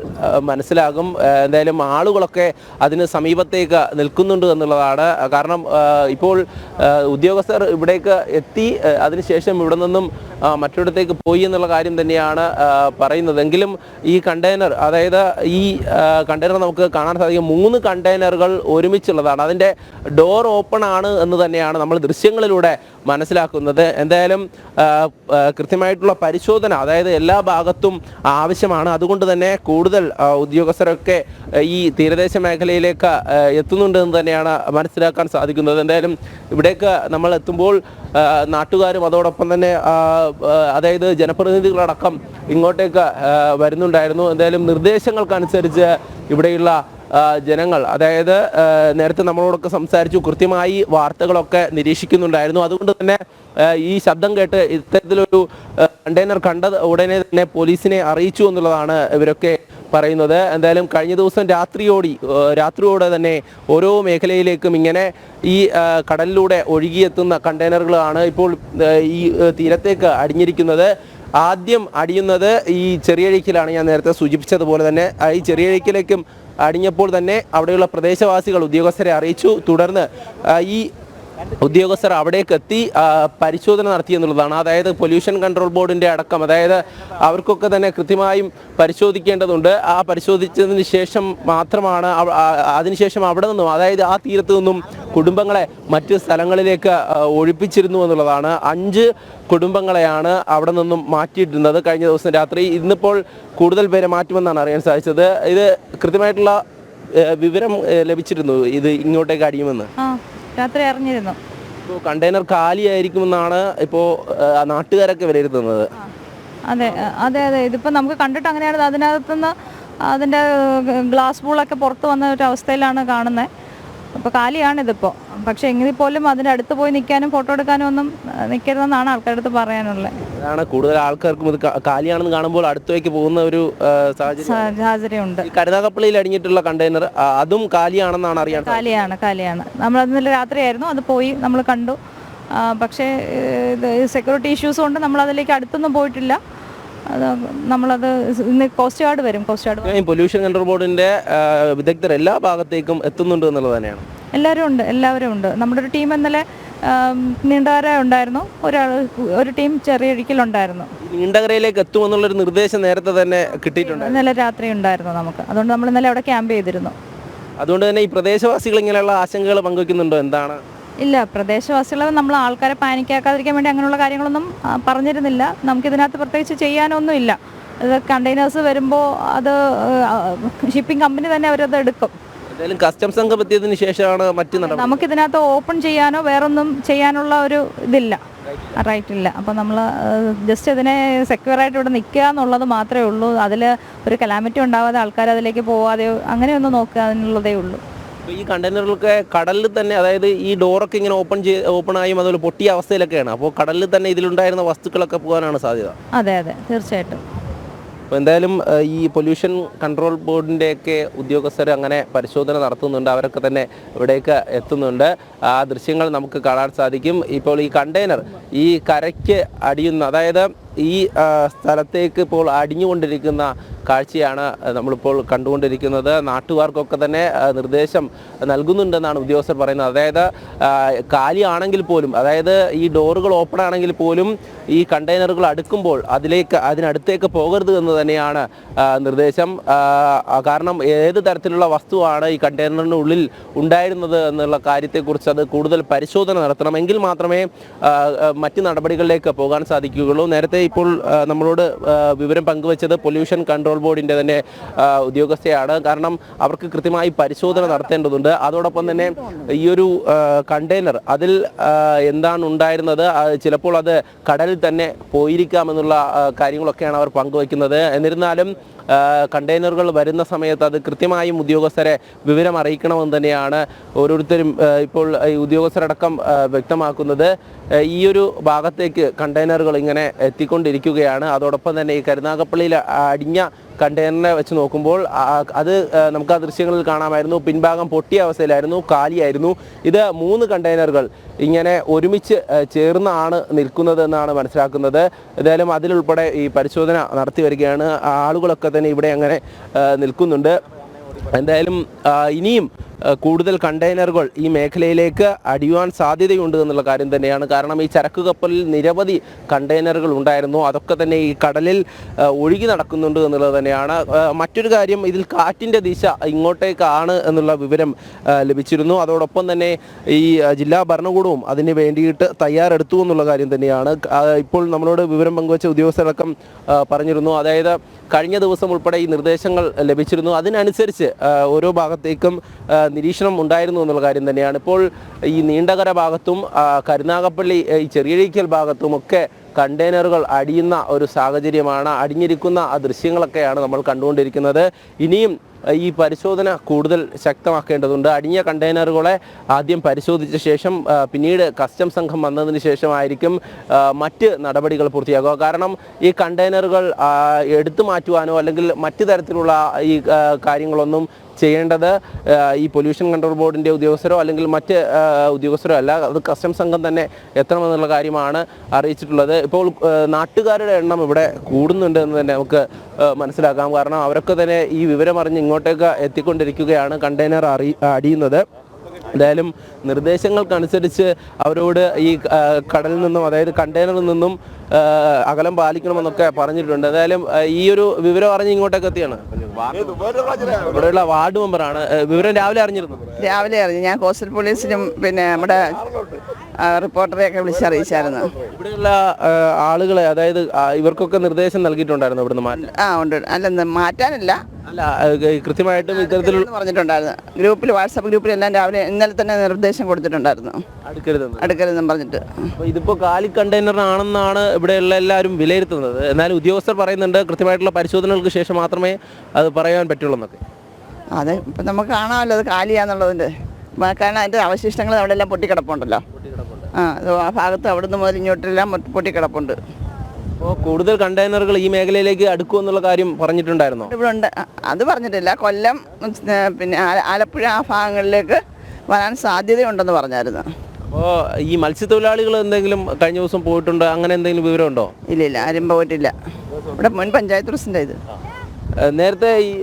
മനസ്സിലാകും. എന്തായാലും ആളുകളൊക്കെ അതിന് സമീപത്തേക്ക് നിൽക്കുന്നുണ്ട് എന്നുള്ളതാണ്. കാരണം ഇപ്പോൾ ഉദ്യോഗസ്ഥർ ഇവിടേക്ക് എത്തി, അതിനുശേഷം ഇവിടെ നിന്നും മറ്റൊരിടത്തേക്ക് പോയി എന്നുള്ള കാര്യം തന്നെയാണ് പറയുന്നതെങ്കിലും ഈ കണ്ടെയ്നർ, അതായത് ഈ കണ്ടെയ്നർ നമുക്ക് കാണാൻ സാധിക്കും 3 കണ്ടെയ്നറുകൾ ഒരുമിച്ചുള്ളതാണ്. അതിൻ്റെ ഡോർ ഓപ്പൺ ആണ് എന്ന് തന്നെയാണ് നമ്മൾ ദൃശ്യങ്ങളിലൂടെ മനസ്സിലാക്കുന്നത്. എന്തായാലും കൃത്യമായിട്ടുള്ള പരിശോധന, അതായത് എല്ലാ ഭാഗത്തും ആവശ്യമാണ്. അതുകൊണ്ട് തന്നെ കൂടുതൽ ഉദ്യോഗസ്ഥരൊക്കെ ഈ തീരദേശ മേഖലയിലേക്ക് എത്തുന്നുണ്ടെന്ന് തന്നെയാണ് മനസ്സിലാക്കാൻ സാധിക്കുന്നത്. എന്തായാലും ഇവിടേക്ക് നമ്മൾ എത്തുമ്പോൾ നാട്ടുകാരും അതോടൊപ്പം തന്നെ അതായത് ജനപ്രതിനിധികളടക്കം ഇങ്ങോട്ടേക്ക് വരുന്നുണ്ടായിരുന്നു. എന്തായാലും നിർദ്ദേശങ്ങൾക്കനുസരിച്ച് ഇവിടെയുള്ള ജനങ്ങൾ, അതായത് നേരത്തെ നമ്മളോടൊക്കെ സംസാരിച്ചു, കൃത്യമായി വാർത്തകളൊക്കെ നിരീക്ഷിക്കുന്നുണ്ടായിരുന്നു. അതുകൊണ്ട് തന്നെ ഈ ശബ്ദം കേട്ട് ഇത്തരത്തിലൊരു കണ്ടെയ്നർ കണ്ട ഉടനെ തന്നെ പോലീസിനെ അറിയിച്ചു എന്നുള്ളതാണ് ഇവരൊക്കെ പറയുന്നത്. എന്തായാലും കഴിഞ്ഞ ദിവസം രാത്രിയോടെ തന്നെ ഓരോ മേഖലയിലേക്കും ഇങ്ങനെ ഈ കടലിലൂടെ ഒഴുകിയെത്തുന്ന കണ്ടെയ്നറുകളാണ് ഇപ്പോൾ ഈ തീരത്തേക്ക് അടിഞ്ഞിരിക്കുന്നത്. ആദ്യം അടിയുന്നത് ഈ ചെറിയഴിക്കലാണ്. ഞാൻ നേരത്തെ സൂചിപ്പിച്ചതുപോലെ തന്നെ ഈ ചെറിയഴിക്കലേക്കും അടിഞ്ഞപ്പോൾ തന്നെ അവിടെയുള്ള പ്രദേശവാസികൾ ഉദ്യോഗസ്ഥരെ അറിയിച്ചു. തുടർന്ന് ഈ ഉദ്യോഗസ്ഥർ അവിടേക്ക് എത്തി പരിശോധന നടത്തി എന്നുള്ളതാണ്. അതായത് പൊല്യൂഷൻ കൺട്രോൾ ബോർഡിൻ്റെ അടക്കം, അതായത് അവർക്കൊക്കെ തന്നെ കൃത്യമായും പരിശോധിക്കേണ്ടതുണ്ട്. ആ പരിശോധിച്ചതിന് ശേഷം മാത്രമാണ് അതിനുശേഷം അവിടെ നിന്നും, അതായത് ആ തീരത്തു നിന്നും കുടുംബങ്ങളെ മറ്റ് സ്ഥലങ്ങളിലേക്ക് ഒഴിപ്പിച്ചിരുന്നു എന്നുള്ളതാണ്. 5 കുടുംബങ്ങളെയാണ് അവിടെ നിന്നും മാറ്റിയിട്ടിരുന്നത് കഴിഞ്ഞ ദിവസം രാത്രി. ഇന്നിപ്പോൾ കൂടുതൽ പേരെ മാറ്റുമെന്നാണ് അറിയാൻ സാധിച്ചത്. ഇത് കൃത്യമായിട്ടുള്ള വിവരം ലഭിച്ചിരുന്നു ഇത് ഇങ്ങോട്ടേക്ക് അടിയുമെന്ന്? രാത്രി അറിഞ്ഞിരുന്നു. ഇപ്പോൾ കണ്ടെയ്നർ കാലിയായിരിക്കുമെന്നാണ് ഇപ്പോൾ നാട്ടുകാരൊക്കെ വിലയിരുത്തുന്നത്. അതെ അതെ അതെ ഇതിപ്പോൾ നമുക്ക് കണ്ടിട്ട് അങ്ങനെയാണ്. അതിനകത്തുനിന്ന് അതിൻ്റെ ഗ്ലാസ് ബോളൊക്കെ പുറത്ത് വന്ന ഒരു അവസ്ഥയിലാണ് കാണുന്നത്. അപ്പോൾ കാലിയാണിതിപ്പോൾ. പക്ഷേ എങ്കിൽ പോലും അതിൻ്റെ അടുത്ത് പോയി നിൽക്കാനും ഫോട്ടോ എടുക്കാനും ഒന്നും നിൽക്കരുതെന്നാണ് ആൾക്കാരുടെ അടുത്ത് പറയാനുള്ളത്. അതാണ് കൂടുതൽ ആൾക്കാർക്കും ഇത് കാലിയാണെന്ന് കാണുമ്പോൾ അടുത്തേക്ക് പോകുന്ന ഒരു സാഹചര്യമുണ്ട്. കരുനാഗപ്പള്ളിയിൽ അടിഞ്ഞിട്ടുള്ള കണ്ടെയ്നർ അതും കാലിയാണെന്നാണ് അറിയാൻ. കാലിയാണ്. നമ്മളത് ഇന്നലെ രാത്രിയായിരുന്നു, അത് പോയി നമ്മൾ കണ്ടു. പക്ഷേ ഇത് സെക്യൂരിറ്റി ഇഷ്യൂസ് കൊണ്ട് നമ്മളതിലേക്ക് അടുത്തൊന്നും പോയിട്ടില്ല. അത് നമ്മളത് ഇന്ന് കോസ്റ്റ് ഗാർഡ് വരും. പൊല്യൂഷൻ കൺട്രോൾ ബോർഡിന്റെ വിദഗ്ധർ എല്ലാ ഭാഗത്തേക്കും എത്തുന്നുണ്ട് എന്നുള്ളത് തന്നെയാണ്. എല്ലാവരും ഉണ്ട്. നമ്മുടെ ഒരു ടീം ഇന്നലെ നീണ്ടകര ഉണ്ടായിരുന്നു, ഒരു ടീം ചെറിയഴിക്കലുണ്ടായിരുന്നു. നീണ്ടകരയിലേക്ക് എത്തുമെന്നുള്ളൊരു നിർദ്ദേശം നേരത്തെ തന്നെ കിട്ടിയിട്ടുണ്ട്. ഇന്നലെ രാത്രി ഉണ്ടായിരുന്നു നമുക്ക്. അതുകൊണ്ട് നമ്മൾ ഇന്നലെ അവിടെ ക്യാമ്പ് ചെയ്തിരുന്നു. അതുകൊണ്ട് തന്നെ ഈ പ്രദേശവാസികൾ ഇങ്ങനെയുള്ള ആശങ്കകൾ പങ്കുവയ്ക്കുന്നുണ്ടോ? എന്താണ്? ഇല്ല, പ്രദേശവാസികൾ നമ്മൾ ആൾക്കാരെ പാനിക്കാക്കാതിരിക്കാൻ വേണ്ടി അങ്ങനെയുള്ള കാര്യങ്ങളൊന്നും പറഞ്ഞിരുന്നില്ല. നമുക്കിതിനകത്ത് പ്രത്യേകിച്ച് ചെയ്യാനൊന്നും ഇല്ല. ഇത് കണ്ടെയ്നേഴ്സ് വരുമ്പോൾ അത് ഷിപ്പിംഗ് കമ്പനി തന്നെ അവരത് എടുക്കും. എന്തായാലും കസ്റ്റംസ് സംഘം എത്തിയതിനു ശേഷമാണ് മറ്റു നടപടി. നമുക്കിതിനകത്ത് ഓപ്പൺ ചെയ്യാനോ വേറൊന്നും ചെയ്യാനുള്ള ഒരു ഇതില്ല, റൈറ്റ് ഇല്ല. അപ്പോൾ നമ്മൾ ജസ്റ്റ് ഇതിനെ സെക്യൂറായിട്ട് ഇവിടെ നിൽക്കുക എന്നുള്ളത് മാത്രമേ ഉള്ളൂ. അതിൽ ഒരു കലാമിറ്റി ഉണ്ടാവാതെ ആൾക്കാർ അതിലേക്ക് പോവാതെയോ അങ്ങനെയൊന്നും നോക്കുക എന്നുള്ളതേ ഉള്ളൂ. ഈ കണ്ടെയ്നറുകളൊക്കെ കടലിൽ തന്നെ, അതായത് ഈ ഡോറൊക്കെ ഇങ്ങനെ ഓപ്പണായും അതുപോലെ പൊട്ടിയ അവസ്ഥയിലൊക്കെയാണ്. അപ്പോൾ കടലിൽ തന്നെ ഇതിലുണ്ടായിരുന്ന വസ്തുക്കളൊക്കെ പോകാനാണ് സാധ്യത. അതെ തീർച്ചയായിട്ടും. അപ്പോൾ എന്തായാലും ഈ പൊല്യൂഷൻ കൺട്രോൾ ബോർഡിൻ്റെയൊക്കെ ഉദ്യോഗസ്ഥർ അങ്ങനെ പരിശോധന നടത്തുന്നുണ്ട്. അവരൊക്കെ തന്നെ ഇവിടേക്ക് എത്തുന്നുണ്ട്. ആ ദൃശ്യങ്ങൾ നമുക്ക് കാണാൻ സാധിക്കും. ഇപ്പോൾ ഈ കണ്ടെയ്നർ ഈ കരയ്ക്ക് അടിയുന്ന, അതായത് ഈ സ്ഥലത്തേക്ക് ഇപ്പോൾ അടിഞ്ഞുകൊണ്ടിരിക്കുന്ന കാഴ്ചയാണ് നമ്മളിപ്പോൾ കണ്ടുകൊണ്ടിരിക്കുന്നത്. നാട്ടുകാർക്കൊക്കെ തന്നെ നിർദ്ദേശം നൽകുന്നുണ്ടെന്നാണ് ഉദ്യോഗസ്ഥർ പറയുന്നത്. അതായത് കാലിയാണെങ്കിൽ പോലും, അതായത് ഈ ഡോറുകൾ ഓപ്പൺ ആണെങ്കിൽ പോലും ഈ കണ്ടെയ്നറുകൾ അടുക്കുമ്പോൾ അതിനടുത്തേക്ക് പോകരുത് എന്ന് തന്നെയാണ് നിർദ്ദേശം. കാരണം ഏത് തരത്തിലുള്ള വസ്തുവാണ് ഈ കണ്ടെയ്നറിനുള്ളിൽ ഉണ്ടായിരുന്നത് എന്നുള്ള കാര്യത്തെക്കുറിച്ച് അത് കൂടുതൽ പരിശോധന നടത്തണം. എങ്കിൽ മാത്രമേ മറ്റ് നടപടികളിലേക്ക് പോകാൻ സാധിക്കുകയുള്ളൂ. നേരത്തെ ഇപ്പോൾ നമ്മളോട് വിവരം പങ്കുവച്ചത് പൊല്യൂഷൻ കൺട്രോൾ ബോർഡിൻ്റെ തന്നെ ഉദ്യോഗസ്ഥയാണ്. കാരണം അവർക്ക് കൃത്യമായി പരിശോധന നടത്തേണ്ടതുണ്ട്. അതോടൊപ്പം തന്നെ ഈ ഒരു കണ്ടെയ്നർ അതിൽ എന്താണ് ഉണ്ടായിരുന്നത്, ചിലപ്പോൾ അത് കടലിൽ തന്നെ പോയിരിക്കാമെന്നുള്ള കാര്യങ്ങളൊക്കെയാണ് അവർ പങ്കുവയ്ക്കുന്നത്. എന്നിരുന്നാലും കണ്ടെയ്നറുകൾ വരുന്ന സമയത്ത് അത് കൃത്യമായും ഉദ്യോഗസ്ഥരെ വിവരം അറിയിക്കണമെന്ന് തന്നെയാണ് ഓരോരുത്തരും ഇപ്പോൾ ഉദ്യോഗസ്ഥരടക്കം വ്യക്തമാക്കുന്നത്. ഈ ഒരു ഭാഗത്തേക്ക് കണ്ടെയ്നറുകൾ ഇങ്ങനെ എത്തിക്കൊണ്ടിരിക്കുകയാണ്. അതോടൊപ്പം തന്നെ ഈ കരുനാഗപ്പള്ളിയിൽ അടിഞ്ഞ കണ്ടെയ്നറിനെ വെച്ച് നോക്കുമ്പോൾ അത് നമുക്ക് ആ ദൃശ്യങ്ങളിൽ കാണാമായിരുന്നു. പിൻഭാഗം പൊട്ടിയ അവസ്ഥയിലായിരുന്നു, കാലിയായിരുന്നു. ഇത് 3 കണ്ടെയ്നറുകൾ ഇങ്ങനെ ഒരുമിച്ച് ചേർന്നാണ് നിൽക്കുന്നത് എന്നാണ് മനസ്സിലാക്കുന്നത്. എന്തായാലും അതിലുൾപ്പെടെ ഈ പരിശോധന നടത്തി വരികയാണ്. ആളുകളൊക്കെ തന്നെ ഇവിടെ അങ്ങനെ നിൽക്കുന്നുണ്ട്. എന്തായാലും ഇനിയും കൂടുതൽ കണ്ടെയ്നറുകൾ ഈ മേഖലയിലേക്ക് അടിയുവാൻ സാധ്യതയുണ്ട് എന്നുള്ള കാര്യം തന്നെയാണ്. കാരണം ഈ ചരക്ക് കപ്പലിൽ നിരവധി കണ്ടെയ്നറുകൾ ഉണ്ടായിരുന്നു, അതൊക്കെ തന്നെ ഈ കടലിൽ ഒഴുകി നടക്കുന്നുണ്ട് എന്നുള്ളത് തന്നെയാണ്. മറ്റൊരു കാര്യം, ഇതിൽ കാറ്റിൻ്റെ ദിശ ഇങ്ങോട്ടേക്കാണ് എന്നുള്ള വിവരം ലഭിച്ചിരുന്നു. അതോടൊപ്പം തന്നെ ഈ ജില്ലാ ഭരണകൂടവും അതിന് വേണ്ടിയിട്ട് തയ്യാറെടുത്തു എന്നുള്ള കാര്യം തന്നെയാണ് ഇപ്പോൾ നമ്മളോട് വിവരം പങ്കുവച്ച ഉദ്യോഗസ്ഥരടക്കം പറഞ്ഞിരുന്നു. അതായത് കഴിഞ്ഞ ദിവസം ഉൾപ്പെടെ ഈ നിർദ്ദേശങ്ങൾ ലഭിച്ചിരുന്നു, അതിനനുസരിച്ച് ഓരോ ഭാഗത്തേക്കും നിരീക്ഷണം ഉണ്ടായിരുന്നു എന്നുള്ള കാര്യം തന്നെയാണ്. ഇപ്പോൾ ഈ നീണ്ടകര ഭാഗത്തും കരുനാഗപ്പള്ളി ഈ ചെറിയഴീക്കൽ ഭാഗത്തും ഒക്കെ കണ്ടെയ്നറുകൾ അടിയുന്ന ഒരു സാഹചര്യമാണ്. അടിഞ്ഞിരിക്കുന്ന ആ ദൃശ്യങ്ങളൊക്കെയാണ് നമ്മൾ കണ്ടുകൊണ്ടിരിക്കുന്നത്. ഇനിയും ഈ പരിശോധന കൂടുതൽ ശക്തമാക്കേണ്ടതുണ്ട്. അടിഞ്ഞ കണ്ടെയ്നറുകളെ ആദ്യം പരിശോധിച്ച ശേഷം പിന്നീട് കസ്റ്റംസ് സംഘം വന്നതിന് ശേഷമായിരിക്കും മറ്റ് നടപടികൾ പൂർത്തിയാക്കുക. കാരണം ഈ കണ്ടെയ്നറുകൾ എടുത്തു മാറ്റുവാനോ അല്ലെങ്കിൽ മറ്റു തരത്തിലുള്ള ഈ കാര്യങ്ങളൊന്നും ചെയ്യേണ്ടത് ഈ പൊല്യൂഷൻ കൺട്രോൾ ബോർഡിൻ്റെ ഉദ്യോഗസ്ഥരോ അല്ലെങ്കിൽ മറ്റ് ഉദ്യോഗസ്ഥരോ അല്ല, അത് കസ്റ്റംസ് സംഘം തന്നെ എത്തണമെന്നുള്ള കാര്യമാണ് അറിയിച്ചിട്ടുള്ളത്. ഇപ്പോൾ നാട്ടുകാരുടെ എണ്ണം ഇവിടെ കൂടുന്നുണ്ട് എന്ന് തന്നെ നമുക്ക് മനസ്സിലാക്കാം. കാരണം അവരൊക്കെ തന്നെ ഈ വിവരം അറിഞ്ഞ് ഇങ്ങോട്ടേക്ക് എത്തിക്കൊണ്ടിരിക്കുകയാണ് കണ്ടെയ്നർ അടിയുന്നത്. എന്തായാലും നിർദ്ദേശങ്ങൾക്കനുസരിച്ച് അവരോട് ഈ കടലിൽ നിന്നും, അതായത് കണ്ടെയ്നറിൽ നിന്നും അകലം പാലിക്കണമെന്നൊക്കെ പറഞ്ഞിട്ടുണ്ട്. എന്തായാലും ഈ ഒരു വിവരം അറിഞ്ഞ് ഇങ്ങോട്ടേക്ക് എത്തിയാണ്. ഇവിടെയുള്ള വാർഡ് മെമ്പറാണ്. വിവരം രാവിലെ അറിഞ്ഞിരുന്നു? രാവിലെ അറിഞ്ഞു. ഞാൻ കോസ്റ്റൽ പോലീസിനും പിന്നെ നമ്മുടെ റിപ്പോർട്ടറെയൊക്കെ വിളിച്ചറിയിച്ചായിരുന്നു. ഇവിടെയുള്ള ആളുകളെ, അതായത് ഇവർക്കൊക്കെ നിർദ്ദേശം നൽകിയിട്ടുണ്ടായിരുന്നു ഇവിടുന്ന് മാറ്റാൻ? ഉണ്ട്. അല്ല, മാറ്റാനല്ല, അല്ല കൃത്യമായിട്ടും ഇത്തരത്തിൽ പറഞ്ഞിട്ടുണ്ടായിരുന്നു. ഗ്രൂപ്പിൽ, വാട്സാപ്പ് ഗ്രൂപ്പിലെല്ലാം രാവിലെ ഇന്നലെ തന്നെ നിർദ്ദേശം കൊടുത്തിട്ടുണ്ടായിരുന്നു, അടുക്കരുതെന്നും പറഞ്ഞിട്ട്. ഇതിപ്പോൾ കാലി കണ്ടെയ്നർ ആണെന്നാണ് ഇവിടെയുള്ള എല്ലാവരും വിലയിരുത്തുന്നത്. എന്നാലും ഉദ്യോഗസ്ഥർ പറയുന്നുണ്ട് കൃത്യമായിട്ടുള്ള പരിശോധനകൾക്ക് ശേഷം മാത്രമേ അത് പറയാൻ പറ്റുള്ളൂ എന്നൊക്കെ. അതെ, ഇപ്പം നമുക്ക് കാണാമല്ലോ അത് കാലിയാന്നുള്ളതിൻ്റെ. കാരണം അതിൻ്റെ അവശിഷ്ടങ്ങൾ അവിടെ എല്ലാം പൊട്ടിക്കിടപ്പുണ്ടല്ലോ. ആ ഭാഗത്ത് അവിടുന്ന് മുതൽ ഇങ്ങോട്ടെല്ലാം പൊട്ടിക്കിടപ്പുണ്ട്. അപ്പോൾ കൂടുതൽ കണ്ടെയ്നറുകൾ ഈ മേഖലയിലേക്ക് അടുക്കുമെന്നുള്ള കാര്യം പറഞ്ഞിട്ടുണ്ടായിരുന്നോ? ഇവിടെ ഉണ്ട്, അത് പറഞ്ഞിട്ടില്ല. കൊല്ലം പിന്നെ ആലപ്പുഴ ആ ഭാഗങ്ങളിലേക്ക് വരാൻ സാധ്യതയുണ്ടെന്ന് പറഞ്ഞായിരുന്നു. അപ്പോൾ ഈ മത്സ്യത്തൊഴിലാളികൾ എന്തെങ്കിലും കഴിഞ്ഞ ദിവസം പോയിട്ടുണ്ടോ, അങ്ങനെ എന്തെങ്കിലും വിവരമുണ്ടോ? ഇല്ല, ആരും പോയിട്ടില്ല. ഇവിടെ മുൻ പഞ്ചായത്ത് പ്രസിഡന്റ് ഇത്. നേരത്തെ ഈ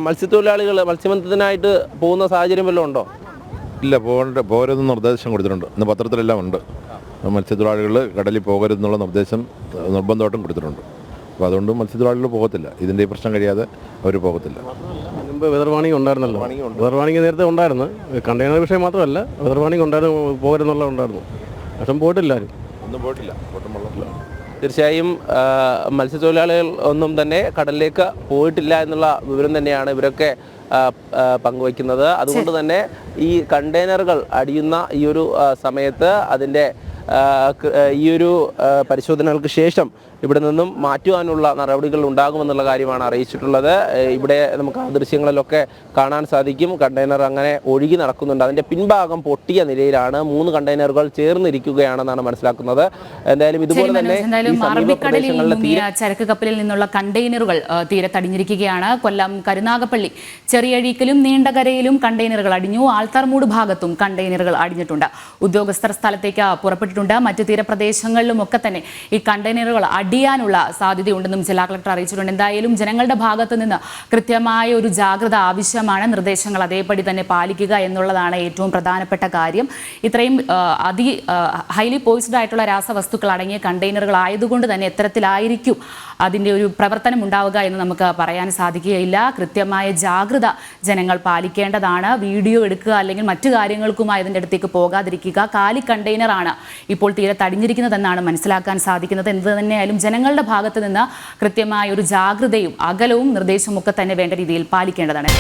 മത്സ്യത്തൊഴിലാളികൾ മത്സ്യബന്ധനത്തിനായിട്ട് പോകുന്ന സാഹചര്യം വല്ലതും ഉണ്ടോ? ഇല്ല, പോകരുതെന്ന് നിർദ്ദേശം കൊടുത്തിട്ടുണ്ട്. ഇന്ന് പത്രത്തിലെല്ലാം ഉണ്ട്. മത്സ്യത്തൊഴിലാളികൾ കടലിൽ പോകരുതെന്നുള്ള നിർദ്ദേശം നിർബന്ധമായിട്ടും കൊടുത്തിട്ടുണ്ട്. അപ്പോൾ അതുകൊണ്ട് മത്സ്യത്തൊഴിലാളികൾ പോകത്തില്ല. ഇതിൻ്റെ ഈ പ്രശ്നം കഴിയാതെ അവർ പോകത്തില്ല. മുമ്പ് വെതർ വാണിംഗ് ഉണ്ടായിരുന്നല്ലോ. വെതർ വാണിംഗ് നേരത്തെ ഉണ്ടായിരുന്നു. കണ്ടെയ്നർ വിഷയം മാത്രമല്ല, വെതർ വാണിംഗ് ഉണ്ടായിരുന്നു, പോകരുതെന്നുള്ള ഉണ്ടായിരുന്നു. പക്ഷെ പോയിട്ടില്ല, ആരും ഒന്നും പോയിട്ടില്ല. തീർച്ചയായും മത്സ്യത്തൊഴിലാളികൾ ഒന്നും തന്നെ കടലിലേക്ക് പോയിട്ടില്ല എന്നുള്ള വിവരം തന്നെയാണ് ഇവരൊക്കെ പങ്കുവയ്ക്കുന്നത്. അതുകൊണ്ട് തന്നെ ഈ കണ്ടെയ്നറുകൾ അടിയുന്ന ഈ ഒരു സമയത്ത് അതിൻ്റെ ഈ ഒരു പരിശോധനകൾക്ക് ശേഷം ഇവിടെ നിന്നും മാറ്റുവാനുള്ള നടപടികൾ ഉണ്ടാകുമെന്നുള്ള കാര്യമാണ് അറിയിച്ചിട്ടുള്ളത്. ഇവിടെ നമുക്ക് ആ ദൃശ്യങ്ങളിലൊക്കെ കാണാൻ സാധിക്കും. കണ്ടെയ്നർ അങ്ങനെ ഒഴുകി നടക്കുന്നുണ്ട്. അതിൻ്റെ പിൻഭാഗം പൊട്ടിയ നിലയിലാണ്. 3 കണ്ടെയ്നറുകൾ ചേർന്നിരിക്കുകയാണെന്നാണ് മനസ്സിലാക്കുന്നത്. എന്തായാലും ഇതുപോലെ തന്നെ ചരക്ക് കപ്പലിൽ നിന്നുള്ള കണ്ടെയ്നറുകൾ തീരത്തടിഞ്ഞിരിക്കുകയാണ്. കൊല്ലം കരുനാഗപ്പള്ളി ചെറിയഴീക്കലും നീണ്ടകരയിലും കണ്ടെയ്നറുകൾ അടിഞ്ഞു. ആൽത്തർമൂട് ഭാഗത്തും കണ്ടെയ്നറുകൾ അടിഞ്ഞിട്ടുണ്ട്. ഉദ്യോഗസ്ഥർ സ്ഥലത്തേക്ക് പുറപ്പെട്ടിട്ടുണ്ട്. മറ്റ് തീരപ്രദേശങ്ങളിലും ഒക്കെ തന്നെ ഈ കണ്ടെയ്നറുകൾ അടിയാനുള്ള സാധ്യതയുണ്ടെന്നും ജില്ലാ കളക്ടർ അറിയിച്ചിട്ടുണ്ട്. എന്തായാലും ജനങ്ങളുടെ ഭാഗത്തു നിന്ന് കൃത്യമായ ഒരു ജാഗ്രത ആവശ്യമാണ്. നിർദ്ദേശങ്ങൾ അതേപടി തന്നെ പാലിക്കുക എന്നുള്ളതാണ് ഏറ്റവും പ്രധാനപ്പെട്ട കാര്യം. ഇത്രയും ഹൈലി പോയിസ്ഡ് ആയിട്ടുള്ള രാസവസ്തുക്കൾ അടങ്ങിയ കണ്ടെയ്നറുകൾ ആയതുകൊണ്ട് തന്നെ എത്തരത്തിലായിരിക്കും അതിൻ്റെ ഒരു പ്രവർത്തനം ഉണ്ടാവുക എന്ന് നമുക്ക് പറയാൻ സാധിക്കുകയില്ല. കൃത്യമായ ജാഗ്രത ജനങ്ങൾ പാലിക്കേണ്ടതാണ്. വീഡിയോ എടുക്കുക അല്ലെങ്കിൽ മറ്റു കാര്യങ്ങൾക്കുമായി അതിൻ്റെ അടുത്തേക്ക് പോകാതിരിക്കുക. കാലി കണ്ടെയ്നറാണ് ഇപ്പോൾ തീരത്തടിഞ്ഞിരിക്കുന്നതെന്നാണ് മനസ്സിലാക്കാൻ സാധിക്കുന്നത്. എന്ത് തന്നെയായാലും ജനങ്ങളുടെ ഭാഗത്ത് നിന്ന് കൃത്യമായ ഒരു ജാഗ്രതയും അകലവും നിർദ്ദേശവും ഒക്കെ തന്നെ വേണ്ട രീതിയിൽ പാലിക്കേണ്ടതാണ്.